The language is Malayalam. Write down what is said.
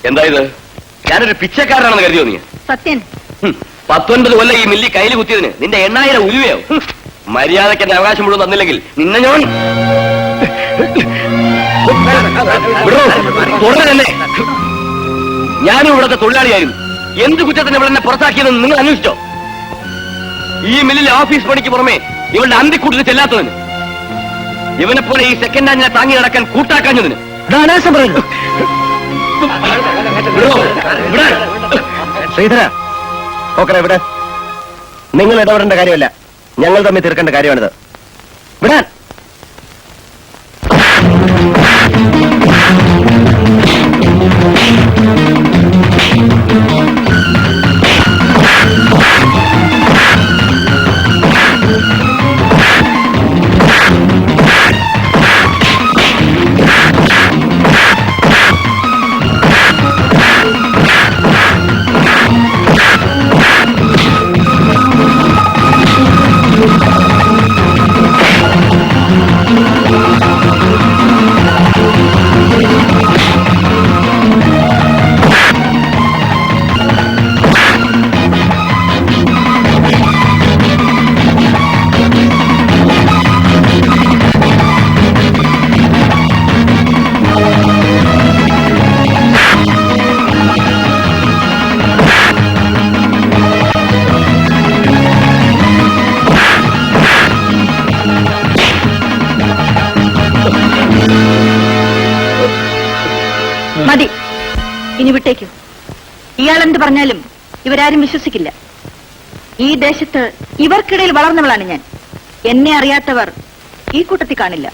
എന്തായത്? ഞാനൊരു പിച്ചക്കാരനാണെന്ന് കരുതിയോ നീ? സത്യൻ 19 കൊല്ലം ഈ മില്ലി കയ്യിൽ കുത്തിയതിന് നിന്റെ 8000 ഉരുവയോ? മര്യാദയ്ക്ക് എന്റെ അവകാശം മുഴുവൻ തന്നില്ലെങ്കിൽ നിന്നെ ഞാൻ തന്നെ. ഞാനും ഇവിടുത്തെ തൊഴിലാളിയായിരുന്നു. എന്ത് കുറ്റത്തിന് ഇവിടെ എന്നെ പുറത്താക്കിയതെന്ന് നിങ്ങൾ അന്വേഷിച്ചോ? ഈ മില്ലിലെ ഓഫീസ് പണിക്ക് പുറമെ ഇവളുടെ അന്തിക്കൂട്ടിൽ ചെല്ലാത്തതിന്, ഇവനെ പോലെ ഈ സെക്കൻഡ് ഹാൻഡിനെ താങ്ങി നടക്കാൻ കൂട്ടാക്കാഞ്ഞതിന്. അനാശം പറയുന്നു. ശ്രീധര, ഓക്കെ ഇവിടെ നിങ്ങൾ ഇടപെടേണ്ട കാര്യമല്ല, ഞങ്ങൾ തമ്മിൽ തീർക്കേണ്ട കാര്യമാണിത്. വിടാൻ. മതി, ഇനി വിട്ടേക്കൂ. ഇയാളെന്ത് പറഞ്ഞാലും ഇവരാരും വിശ്വസിക്കില്ല. ഈ ദേശത്ത് ഇവർക്കിടയിൽ വളർന്നവളാണ് ഞാൻ. എന്നെ അറിയാത്തവർ ഈ കൂട്ടത്തിൽ കാണില്ല.